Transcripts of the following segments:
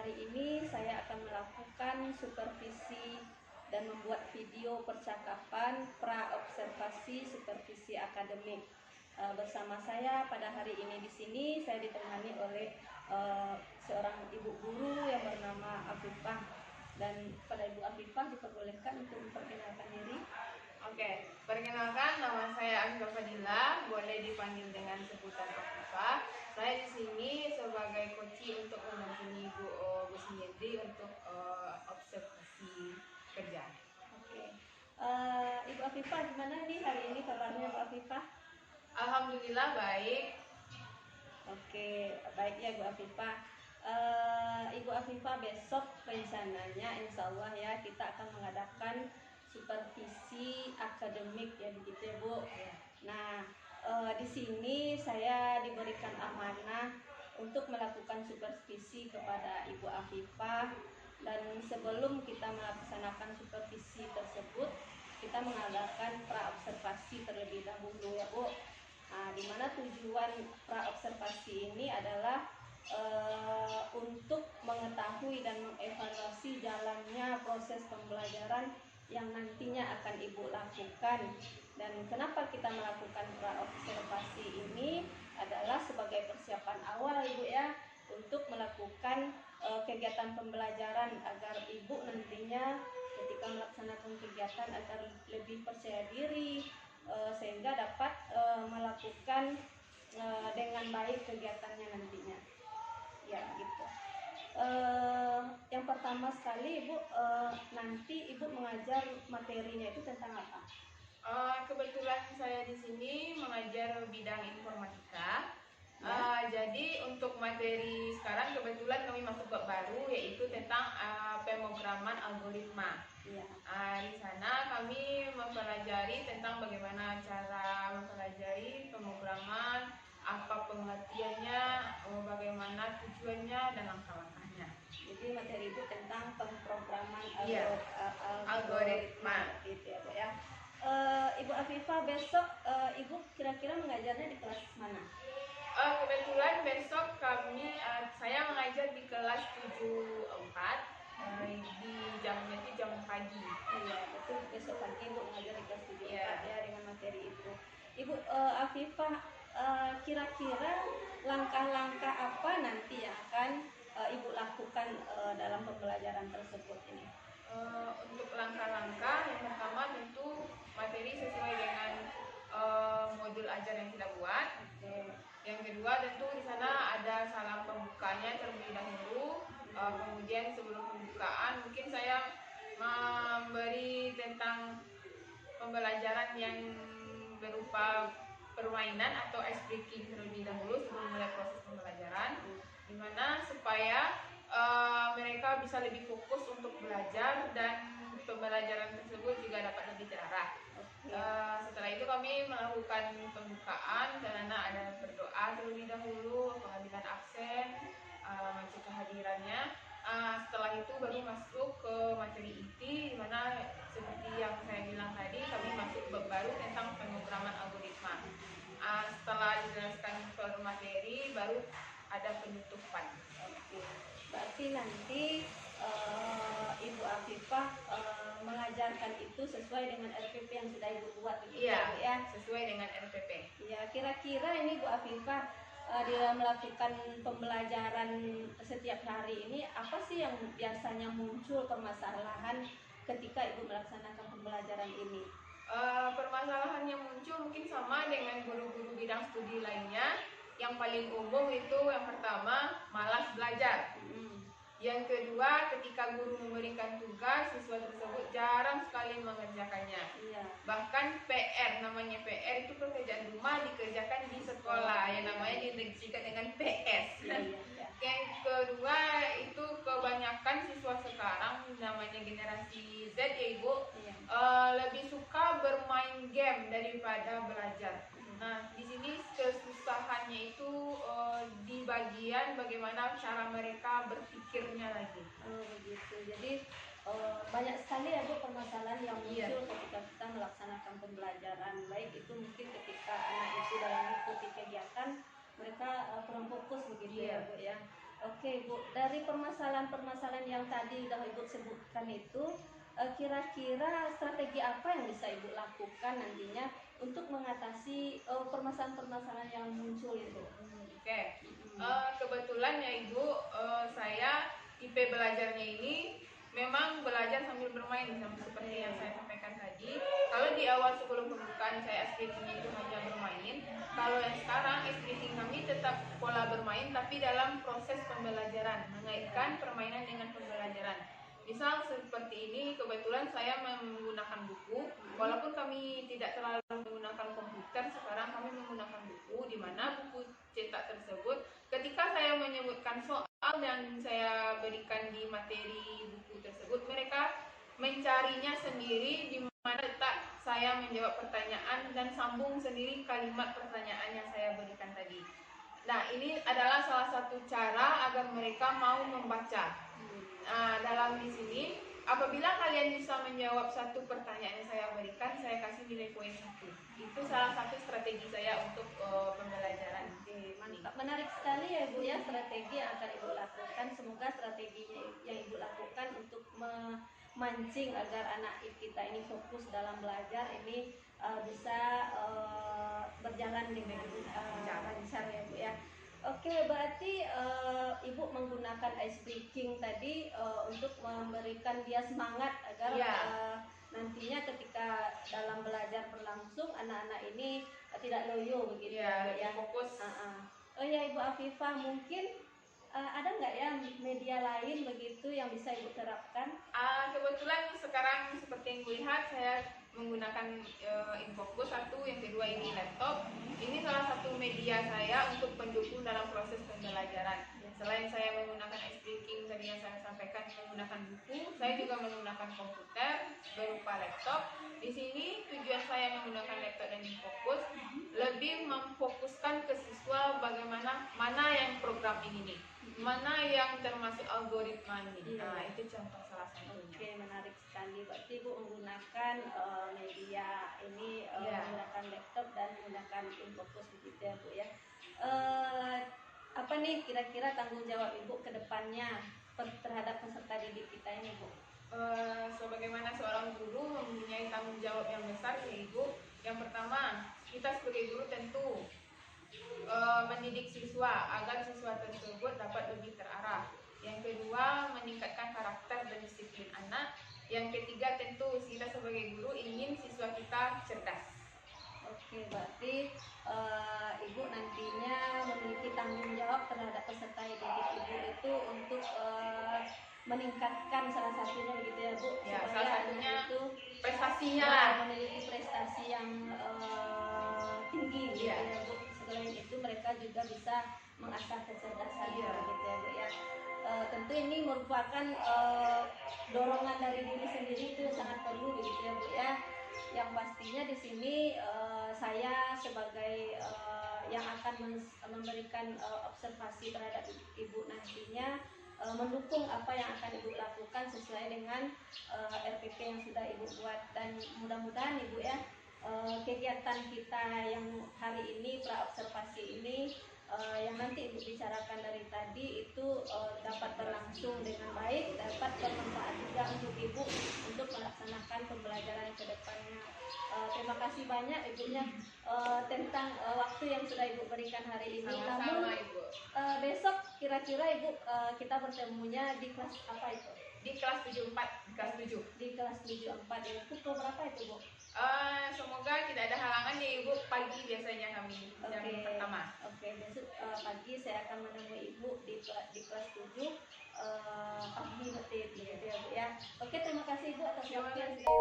hari ini saya akan melakukan supervisi dan membuat video percakapan pra-observasi supervisi akademik. Bersama saya pada hari ini di sini saya ditemani oleh seorang ibu guru yang bernama Afifah, dan pada Ibu Afifah diperbolehkan untuk memperkenalkan diri. Oke, perkenalkan nama saya Afifah Fadila, boleh dipanggil dengan sebutan Afifah. Saya di sini sebagai coach untuk menampingi Bu Smedri untuk observasi kerja. Oke, Ibu Afifah, gimana nih hari ini kabarnya Bu Afifah? Alhamdulillah baik. Oke, baik ya Bu Afifah. Ibu Afifah, besok rencananya insya Allah ya kita akan mengadakan supervisi akademik ya, begitu ya Bu. Nah, di sini saya diberikan amanah untuk melakukan supervisi kepada Ibu Afifah, dan sebelum kita melaksanakan supervisi tersebut kita mengadakan pra-observasi terlebih dahulu ya Bu. Nah, di mana tujuan pra-observasi ini adalah untuk mengetahui dan mengevaluasi jalannya proses pembelajaran yang nantinya akan Ibu lakukan. Dan kenapa kita melakukan pra-observasi ini adalah sebagai persiapan awal Ibu ya, untuk melakukan kegiatan pembelajaran agar Ibu nantinya ketika melaksanakan kegiatan agar lebih percaya diri, sehingga dapat melakukan dengan baik kegiatannya nantinya. Ya gitu. Yang pertama sekali Ibu, nanti Ibu mengajar materinya itu tentang apa? Kebetulan saya di sini mengajar bidang informatika. Jadi untuk materi sekarang kebetulan kami masuk bab baru, yaitu tentang pemrograman algoritma. Iya. Di sana kami mempelajari tentang bagaimana cara mempelajari pemrograman, apa pengertiannya, bagaimana tujuannya dan langkah-langkahnya. Jadi materi itu tentang pemrograman algoritma. Gitu ya Bu ya. Ibu Afifah, besok Ibu kira-kira mengajarnya di kelas mana? Kebetulan besok saya mengajar di kelas 74, di jamnya itu jam pagi. Iya, betul, besok pagi Ibu mengajar di kelas 74 ya, dengan materi itu. Ibu Afifah, kira-kira langkah-langkah apa nanti yang akan Ibu lakukan dalam pembelajaran tersebut ini? Untuk langkah-langkah, yang pertama tentu materi sesuai dengan modul ajar yang kita buat. Yang kedua tentu di sana ada salam pembukanya terlebih dahulu. Kemudian sebelum pembukaan mungkin saya memberi tentang pembelajaran yang berupa permainan atau ice breaking terlebih dahulu sebelum mulai proses pembelajaran, dimana supaya mereka bisa lebih fokus untuk belajar dan pembelajaran tersebut juga dapat lebih terarah. Setelah itu kami melakukan pembukaan, dan ada berdoa terlebih dahulu, pengambilan absen, mengecek kehadirannya. Setelah itu baru masuk ke materi inti, di mana seperti yang saya bilang tadi, kami masuk bab baru tentang pemrograman algoritma. Setelah dijelaskan per materi, baru ada penutupan. Berarti nanti Ibu Afifah mengajarkan itu sesuai dengan RPP yang sudah Ibu buat, Iya, ya? Sesuai dengan RPP. Ya, kira-kira ini Bu Afifah dalam melakukan pembelajaran setiap hari ini, apa sih yang biasanya muncul permasalahan ketika Ibu melaksanakan pembelajaran ini? Permasalahan yang muncul mungkin sama dengan guru-guru bidang studi lainnya. Yang paling umum itu yang pertama, malas belajar. Yang kedua, ketika guru memberikan tugas, siswa tersebut jarang sekali mengerjakannya. Bahkan PR, namanya PR itu pekerjaan rumah dikerjakan di sekolah, yang namanya didefinisikan dengan PS. Yang kedua itu kebanyakan siswa sekarang, namanya generasi Z ya Ibu, lebih suka bermain game daripada belajar. Nah, di sini kesusahannya itu di bagian bagaimana cara mereka berpikirnya lagi. Begitu. Jadi banyak sekali ya Bu permasalahan yang muncul ketika kita melaksanakan pembelajaran. Baik itu mungkin ketika anak itu dalam mengikuti kegiatan mereka kurang fokus begitu ya Bu ya. Oke Bu, dari permasalahan-permasalahan yang tadi udah Ibu sebutkan itu, kira-kira strategi apa yang bisa Ibu lakukan nantinya untuk mengatasi permasalahan-permasalahan yang muncul itu? Oke. Kebetulan ya Ibu, saya IP belajarnya ini memang belajar sambil bermain seperti yang saya sampaikan tadi. Kalau di awal sebelum pembukaan saya SPT-nya itu hanya bermain, kalau yang sekarang SPT kami tetap pola bermain tapi dalam proses pembelajaran, mengaitkan permainan dengan pembelajaran. Misal seperti ini, kebetulan saya menggunakan buku, walaupun kami tidak terlalu menggunakan komputer, sekarang kami menggunakan buku, di mana buku cetak tersebut ketika saya menyebutkan soal yang saya berikan di materi buku tersebut, mereka mencarinya sendiri di mana letak saya menjawab pertanyaan dan sambung sendiri kalimat pertanyaan yang saya berikan tadi. Nah, ini adalah salah satu cara agar mereka mau membaca. Nah, dalam di sini, apabila kalian bisa menjawab satu pertanyaan yang saya berikan, saya kasih nilai poin 1. Itu salah satu strategi saya untuk pembelajaran. Oke, mantap. Menarik sekali ya Bu ya strategi yang akan Ibu lakukan. Semoga strateginya yang Ibu lakukan untuk memancing agar anak kita ini fokus dalam belajar ini bisa berjalan dengan lancar ya Bu ya. Oke, berarti Ibu menggunakan ice breaking tadi untuk memberikan dia semangat agar nantinya ketika dalam belajar berlangsung anak-anak ini tidak loyo begitu ya, fokus. Oh ya Ibu Afifah, mungkin ada nggak ya media lain begitu yang bisa Ibu terapkan? Kebetulan sekarang seperti yang lihat saya menggunakan Infocus satu, yang kedua ini laptop. Ini salah satu media saya untuk pendukung dalam proses pembelajaran. Selain saya menggunakan ice breaking tadi yang saya sampaikan menggunakan buku, saya juga menggunakan komputer berupa laptop. Di sini tujuan saya menggunakan laptop dan Infocus lebih memfokuskan ke siswa bagaimana mana yang program ini nih, mana yang termasuk algoritma ini. Nah, itu contoh salah satunya. Oke, menarik sekali. Berarti Ibu menggunakan media ini menggunakan laptop dan menggunakan Infocus begitu ya Bu ya. Apa nih kira-kira tanggung jawab Ibu ke depannya terhadap peserta didik kita ini Bu? Sebagaimana seorang guru mempunyai tanggung jawab yang besar ya Ibu. Yang pertama, kita sebagai guru tentu mendidik siswa agar siswa tersebut dapat lebih terarah. Yang kedua, meningkatkan karakter dan disiplin anak. Yang ketiga, tentu kita sebagai guru ingin siswa kita cerdas. Oke, berarti Ibu nantinya memiliki tanggung jawab terhadap peserta didik Ibu itu untuk meningkatkan salah satunya begitu ya Bu, ya, supaya salah satunya itu prestasinya lah, memiliki prestasi yang tinggi gitu ya Bu. Selain itu mereka juga bisa mengasah kecerdasan gitu ya Bu ya. Tentu ini merupakan dorongan dari diri sendiri itu sangat perlu begitu ya Bu ya. Yang pastinya di sini saya sebagai yang akan memberikan observasi terhadap Ibu nantinya mendukung apa yang akan Ibu lakukan sesuai dengan RPP yang sudah Ibu buat, dan mudah-mudahan Ibu ya kegiatan kita yang hari ini praobservasi ini yang nanti Ibu bicarakan dari tadi itu dapat berlangsung dengan baik, dapat bermanfaat juga untuk Ibu untuk melaksanakan pembelajaran ke depannya. Terima kasih banyak Ibunya tentang waktu yang sudah Ibu berikan hari ini. Sama-sama Ibu. Besok kira-kira Ibu kita bertemunya di kelas apa itu? Di kelas 74, kelas 7. Di kelas 74 ya. Pukul berapa itu Bu? Semoga tidak ada halangan ya Ibu, pagi biasanya kami jam pertama. Oke, besok pagi saya akan menemui Ibu di kelas 7 pagi berarti gitu ya Bu ya. Oke, terima kasih Ibu atas waktu yang sudah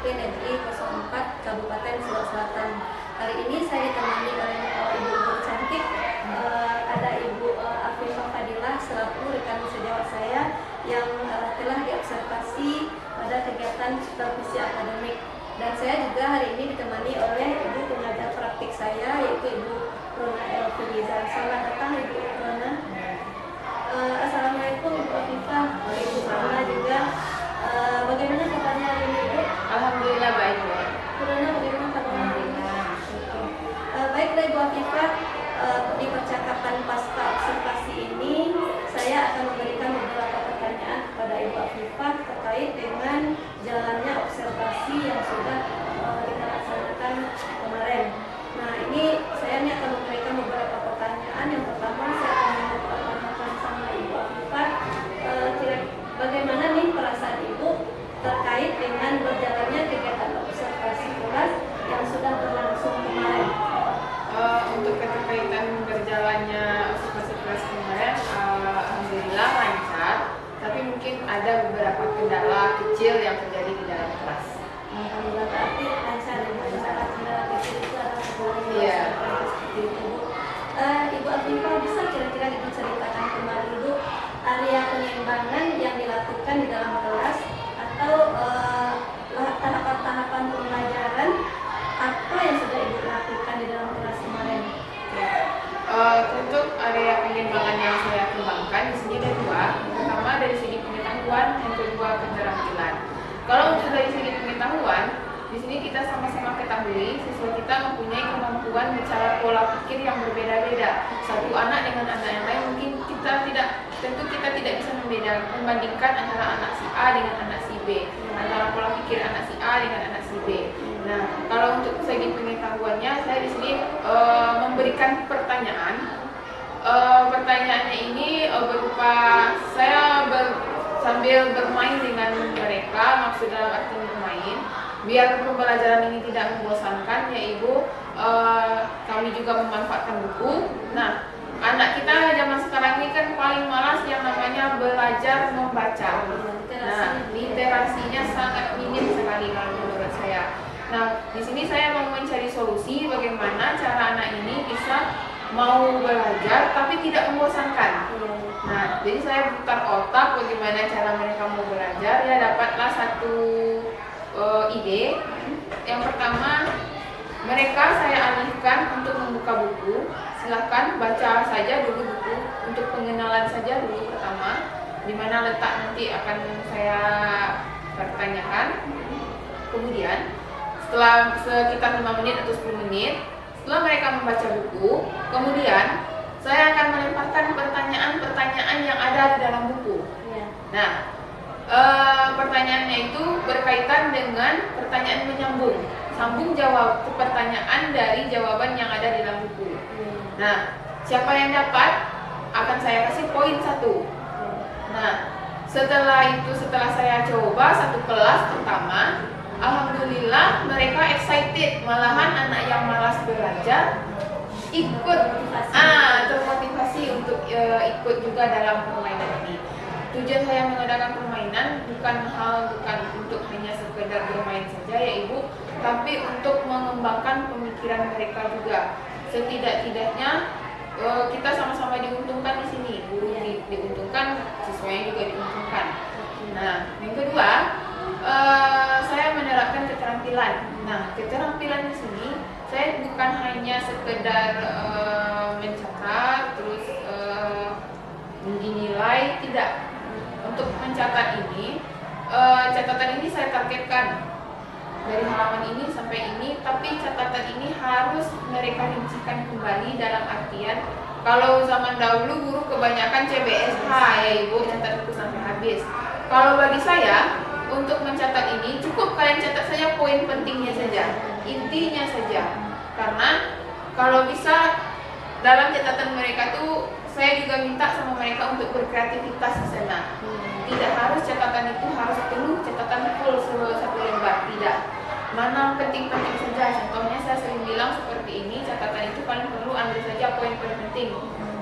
SMP Negeri 04 Kabupaten Sulawesi Selatan. Hari ini saya ditemani oleh ibu guru cantik, ada Ibu Afifah Fadilah selaku rekan sejawat saya yang telah diobservasi pada kegiatan supervisi akademik. Dan saya juga hari ini ditemani oleh ibu pengajar praktik saya, yaitu Ibu Rona Elviriza. Selamat datang Ibu Rona. Assalamualaikum Ibu Afifah, Ibu Rona juga. Bagaimana kabarnya hari ini Ibu? Alhamdulillah baik, Bu. Ibu Rona, bagaimana kabarnya hari ini? Baiklah Ibu Afifah, di percakapan pasca observasi ini saya akan memberikan beberapa pertanyaan kepada Ibu Afifah terkait dengan jalannya observasi yang sudah kita laksanakan kemarin. Nah, ini saya akan memberikan beberapa pertanyaan. Yang pertama saya akan menanyakan sama Ibu Afifah, bagaimana nih perasaan Ibu terkait dengan berjalannya kegiatan observasi kelas yang sudah berlangsung kemarin? Untuk keterkaitan berjalannya observasi kelas kemarin, alhamdulillah lancar. Tapi mungkin ada beberapa kendala kecil yang terjadi di dalam kelas. Alhamdulillah, berarti lancar ya, masalah kendala kecil itu adalah sebuah Iya. seperti itu. Ibu Afifah, bisa kira-kira diceritakan kembali Ibu area pengembangan yang dilakukan di dalam kelas atau tahapan-tahapan pembelajaran apa yang sudah Ibu lakukan di dalam kelas kemarin? Untuk area pengembangan yang saya kembangkan di sini ada dua. Pertama dari segi pengetahuan, yang kedua keterampilan. Kalau untuk dari segi pengetahuan, di sini kita sama-sama ketahui siswa kita mempunyai kemampuan bicara pola pikir yang berbeda-beda. Satu anak dengan anak yang lain mungkin tentu kita tidak bisa membandingkan antara anak si A dengan anak si B, antara pola pikir anak si A dengan anak si B. Nah, kalau untuk segi pengetahuannya, saya di sini memberikan pertanyaan. Pertanyaannya ini berupa saya sambil bermain dengan mereka, maksud dalam arti bermain, biar pembelajaran ini tidak membosankan, ya Ibu. Kami juga memanfaatkan buku. Nah, anak kita zaman sekarang ini kan paling malas yang namanya belajar membaca. Nah, literasinya sangat minim sekali kalau menurut saya. Nah, di sini saya mau mencari solusi bagaimana cara anak ini bisa mau belajar tapi tidak membosankan. Nah, jadi saya putar otak bagaimana cara mereka mau belajar. Ya, dapatlah satu ide. Yang pertama, mereka saya alihkan untuk membuka buku. Silahkan baca saja dulu buku untuk pengenalan saja dulu pertama, di mana letak nanti akan saya pertanyakan. Kemudian setelah sekitar 5 menit atau 10 menit, setelah mereka membaca buku, kemudian saya akan melemparkan pertanyaan-pertanyaan yang ada di dalam buku. Nah, pertanyaannya itu berkaitan dengan pertanyaan menyambung, sambung jawab pertanyaan dari jawaban yang ada di dalam buku. Nah, siapa yang dapat akan saya kasih poin 1. Nah, setelah saya coba satu kelas pertama, alhamdulillah mereka excited, malahan anak yang malas belajar ikut termotivasi untuk ikut juga dalam permainan ini. Tujuan saya mengadakan permainan bukan untuk hanya sekedar bermain saja ya Ibu, tapi untuk mengembangkan pemikiran mereka juga. Setidak-tidaknya kita sama-sama diuntungkan di sini, guru diuntungkan, siswanya juga diuntungkan. Nah, yang kedua, saya menerapkan keterampilan. Nah, keterampilan di sini saya bukan hanya sekedar mencatat terus dinilai, tidak. Untuk mencatat ini, catatan ini saya targetkan dari halaman ini sampai ini, tapi catatan ini harus mereka rincikan kembali dalam artian kalau zaman dahulu guru kebanyakan CBSH ya Ibu, catat buku sampai habis. Kalau bagi saya untuk mencatat ini cukup kalian catat saja poin pentingnya saja, intinya saja. Karena kalau bisa dalam catatan mereka tuh saya juga minta sama mereka untuk berkreativitas di sana. Tidak harus catatan itu harus penuh catatan full satu lembar, tidak. Mana penting-penting saja. Contohnya saya sering bilang seperti ini, catatan itu paling perlu ambil saja poin-poin penting.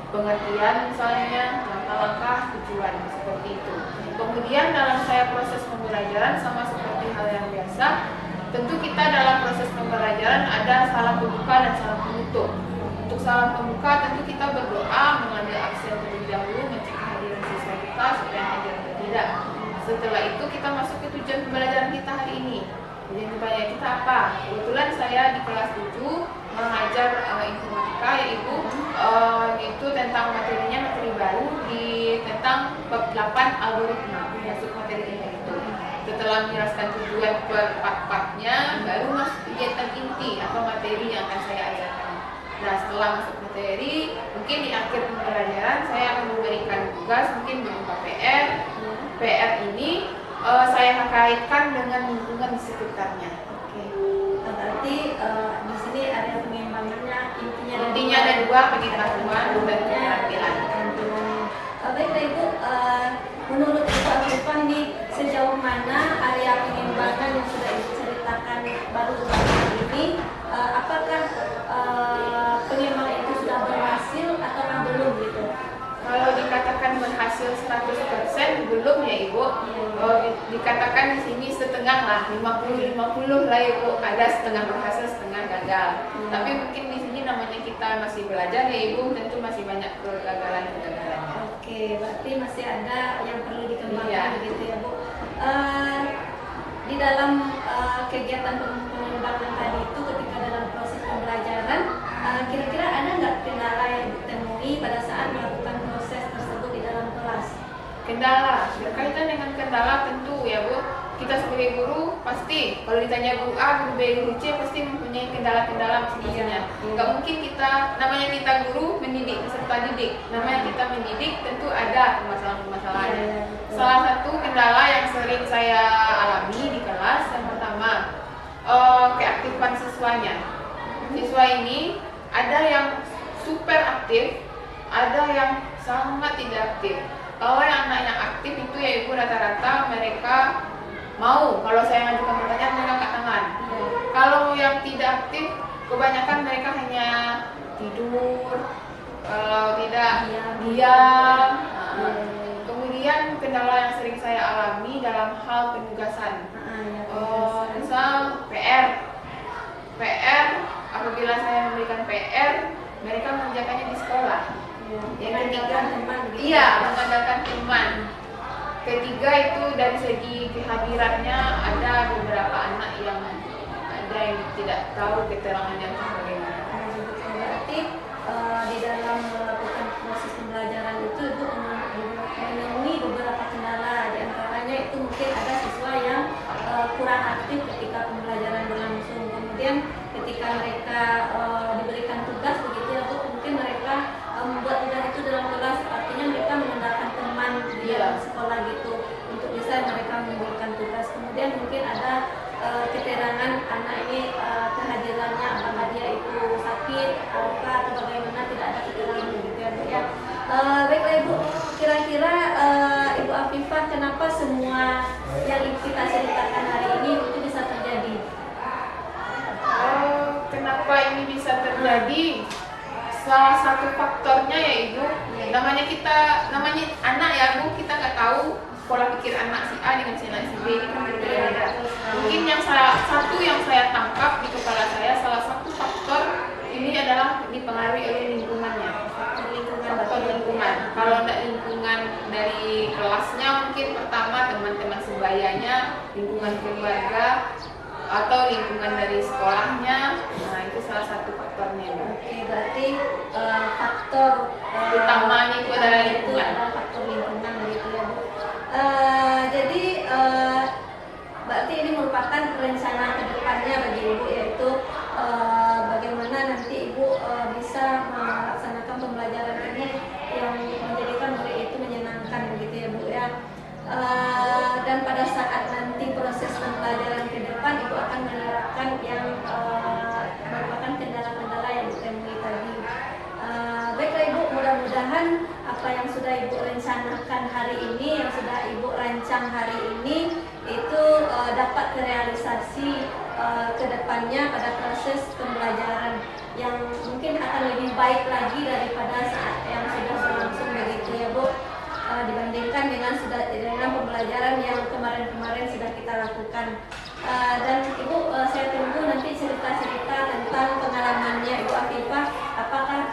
Pengertian misalnya, langkah-langkah, tujuan, seperti itu. Kemudian dalam saya proses pembelajaran sama seperti hal yang biasa, tentu kita dalam proses pembelajaran ada salam pembuka dan salam penutup. Untuk salam pembuka tentu kita berdoa, mengambil absen terlebih dahulu, mencek kehadiran siswa kita supaya hadir atau tidak. Setelah itu kita masuk ke tujuan pembelajaran kita hari ini. Tujuan pembelajaran kita apa? Kebetulan saya di kelas 7 mengajar informatika, yaitu tentang materinya materi baru di tentang bab 8 algoritma, masuk materinya itu. Setelah menjelaskan tujuan per part-partnya, baru masuk kegiatan inti atau materi yang akan saya ajarkan. Nah, setelah masuk materi, mungkin di akhir pembelajaran saya akan memberikan tugas, mungkin berupa PR. PR ini saya kaitkan dengan lingkungan di sekitarnya. Berarti di sini ada pengembangannya, intinya ada dua, pengetahuan dan keterampilan. Baiklah Ibu, menurut Ibu Afifah nih sejauh mana area pengembangan yang sudah Ibu ceritakan baru ini, apakah pengembangan itu sudah berhasil atau belum gitu? Kalau dikatakan berhasil 100% belum ya Ibu. Dikatakan di sini setengah lah, 50-50 lah Ibu. Ada setengah berhasil, setengah gagal. Tapi mungkin di sini namanya kita masih belajar ya Ibu, tentu masih banyak kegagalan-kegagalannya. Oke, berarti masih ada yang perlu dikembangkan gitu ya Bu. Di dalam kegiatan pengembangan tadi itu, ketika dalam proses pembelajaran, kira-kira ada nggak kendala yang ditemui pada saat melakukan proses tersebut di dalam kelas? Kendala, berkaitan dengan kendala tentu ya Bu, kita sebagai guru pasti kalau ditanya guru A, guru B, guru C pasti mempunyai kendala-kendala masing-masingnya. Nggak mungkin kita, namanya kita guru mendidik peserta didik, namanya kita mendidik tentu ada permasalahan-permasalahannya. Salah satu kendala yang sering saya alami di kelas yang pertama, keaktifan siswanya. Siswa ini ada yang super aktif, ada yang sangat tidak aktif. Kalau yang anak yang aktif itu ya Ibu rata-rata mereka mau, kalau saya mengajukan pertanyaan mereka angkat tangan. Kalau yang tidak aktif kebanyakan mereka hanya tidur, kalau tidak diam. Kemudian kendala yang sering saya alami dalam hal penugasan, misal PR, apabila saya memberikan PR mereka mengerjakannya di sekolah. Yang ketiga, mengandalkan teman. Ketiga itu dari segi kehadirannya ada beberapa anak yang tidak tahu keterangannya bagaimana. Berarti di dalam melakukan proses pembelajaran itu Ibu menemui beberapa kendala, di antaranya itu mungkin ada siswa yang kurang aktif ketika pembelajaran berlangsung. Kemudian ketika mereka diberikan tugas begitu ya Bu, mungkin mereka membuat tugas itu dalam kelas, artinya mereka mengandalkan teman di dalam sekolah gitu untuk bisa mereka memberikan tugas. Kemudian mungkin ada keterangan anak ini kehadirannya, apakah dia itu sakit atau bagaimana, tidak ada keterangan gitu ya Bu ya. Baiklah Ibu, kira-kira Ibu Afifah, kenapa semua yang kita ceritakan hari ini itu bisa terjadi? Kenapa ini bisa terjadi? Salah satu faktornya ya Ibu, namanya anak ya Bu, kita nggak tahu pola pikir anak si A dengan si anak si B ini kan berbeda-beda. Mungkin yang salah satu yang saya tangkap di kepala saya, salah satu faktor ini adalah dipengaruhi oleh lingkungannya. Faktor lingkungan. Kalau tidak lingkungan dari kelasnya, mungkin pertama teman-teman sebayanya, lingkungan keluarga, atau lingkungan dari sekolahnya. Nah, itu salah satu faktornya. Oke, berarti faktor utamanya itu adalah lingkungan. Faktor lingkungan begitu ya Bu. Jadi berarti ini merupakan rencana kedepannya bagi Ibu, yaitu bagaimana nanti Ibu bisa melaksanakan pembelajaran ini yang menjadikan murid itu menyenangkan begitu ya Bu ya. Dan pada saat nanti proses pembelajaran ke depan Ibu akan menerapkan yang merupakan kendala-kendala yang ditemui tadi. Baiklah Ibu, mudah-mudahan apa yang sudah Ibu rencanakan hari ini, yang sudah Ibu rancang hari ini itu dapat terrealisasi ke depannya pada proses pembelajaran yang mungkin akan lebih baik lagi daripada saat yang sudah berlangsung begitu ya Bu, dibandingkan dengan pembelajaran pembelajaran yang kemarin-kemarin sudah kita lakukan. Dan Ibu, saya tunggu nanti cerita-cerita tentang pengalamannya Ibu Afifah, apakah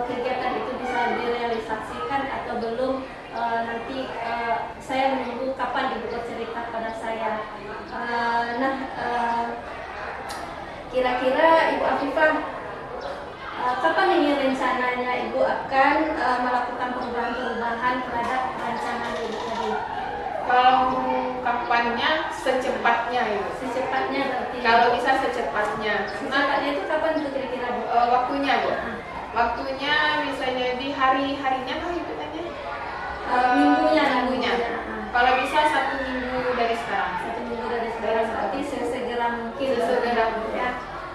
kegiatan itu bisa direalisasikan atau belum. Nanti saya menunggu kapan Ibu bercerita pada saya. Kira-kira Ibu Afifah, kapan ini rencananya Ibu akan melakukan perubahan-perubahan terhadap rancangan Ibu tadi? Kalau kapannya secepatnya itu. Secepatnya berarti. Kalau bisa secepatnya. Secepatnya itu kapan itu kira-kira Bu? Waktunya Bu. Waktunya misalnya di hari-harinya kah hitungannya? Minggunya. Kalau bisa 1 minggu dari sekarang. 1 minggu dari sekarang, berarti sesegera mungkin. Sesegera mungkin. Ya.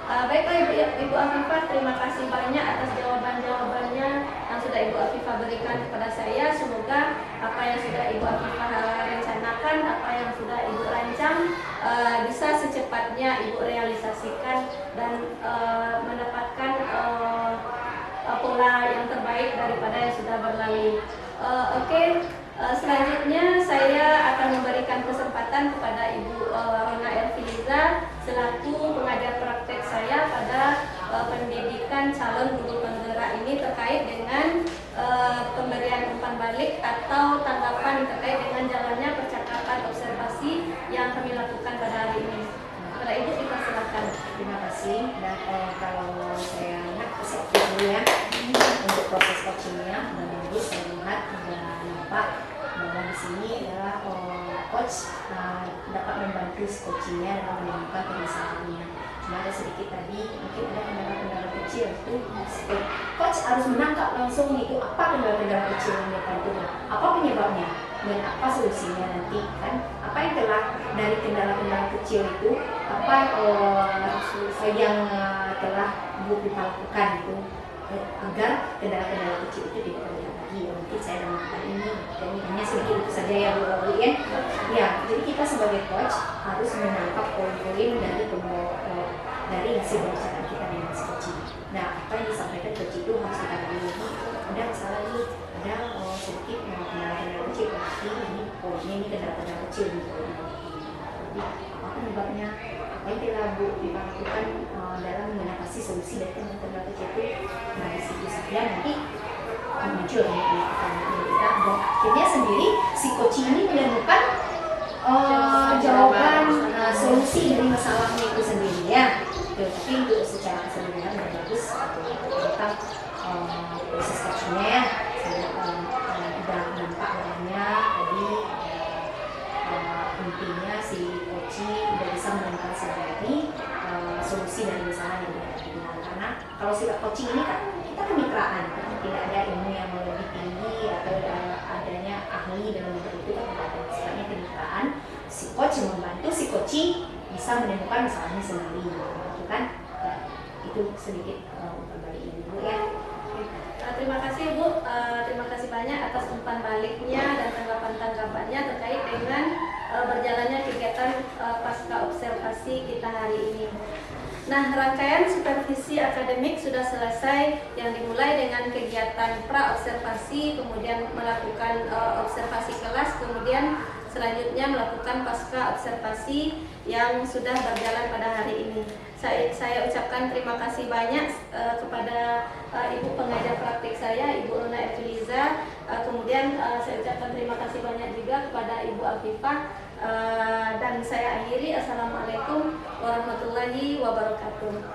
Baiklah Ibu Afifah, terima kasih banyak atas jawaban-jawabannya yang sudah Ibu Afifah berikan kepada saya. Semoga apa yang sudah Ibu Afifah rencanakan, apa yang sudah Ibu rancang bisa secepatnya Ibu realisasikan dan mendapatkan pola yang terbaik daripada yang sudah berlalu. Selanjutnya saya akan memberikan kesempatan kepada Ibu Rona Elviliza selaku pengajar praktek saya pada pendidikan calon guru penggerak ini terkait dengan pemberian umpan balik atau tanggapan terkait dengan jalannya percakapan observasi yang kami lakukan pada hari ini. Kepada Ibu kita silakan. Terima kasih. Dan kalau saya ingat sebetulnya untuk proses coachingnya sudah bagus, saya lihat sudah nampak bahwa di sini adalah coach dapat membantu si coachingnya dalam menemukan permasalahannya. Cuma ada sedikit tadi mungkin ada kendala-kendala kecil itu coach harus menangkap langsung itu apa kendala-kendala kecil yang dia bantu, apa penyebabnya dan apa solusinya nanti kan, apa yang telah dari kendala-kendala kecil itu apa yang telah Bu Pipa lakukan itu agar kendala-kendala kecil itu tidak terjadi lagi. Mungkin saya menemukan ini dan hanya sedikit itu saja ya Bu ya. Ya, jadi kita sebagai coach harus menangkap poin-poin dari hasil pembicaraan kita dengan si coaching. Nah, apa yang disampaikan coach itu harus kita beri lagi. Ada masalah ini, ada sedikit kendala-kendala kecil. Berarti ini poinnya ini kendala-kendala kecil gitu. Jadi apa penyebabnya? Apa yang telah Bu Pipa lakukan dalam mengatasi solusi dari kendala kecil itu? Nah, di situ saja nanti muncul pertanyaan kita dan akhirnya sendiri si coaching ini menemukan jawaban solusi dari masalahnya itu sendiri ya. Tapi untuk secara keseluruhan sudah bagus tentang proses coachingnya ya. Saya sudah nampak warnanya tadi intinya si coaching sudah bisa menemukan sendiri solusi dari masalah yang dihadapi. Karena kalau sifat coaching ini kan kita kemitraan, tidak ada ilmu yang lebih tinggi atau adanya ahli dalam bentuk itu kan tidak ada, sifatnya kemitraan. Si coach membantu si coaching bisa menemukan masalahnya sendiri, gitu kan? Ya, itu sedikit umpan balik Ibu ya. Terima kasih Bu, terima kasih banyak atas umpan baliknya dan tanggapan-tanggapannya terkait dengan berjalannya kegiatan pasca observasi kita hari ini. Nah, rangkaian supervisi akademik sudah selesai yang dimulai dengan kegiatan pra-observasi, kemudian melakukan observasi kelas, kemudian selanjutnya melakukan pasca observasi yang sudah berjalan pada hari ini. Saya ucapkan terima kasih banyak kepada Ibu pengajar praktik saya, Ibu Rona Elviliza. Kemudian saya ucapkan terima kasih banyak juga kepada Ibu Afifah. Dan saya akhiri, assalamualaikum warahmatullahi wabarakatuh.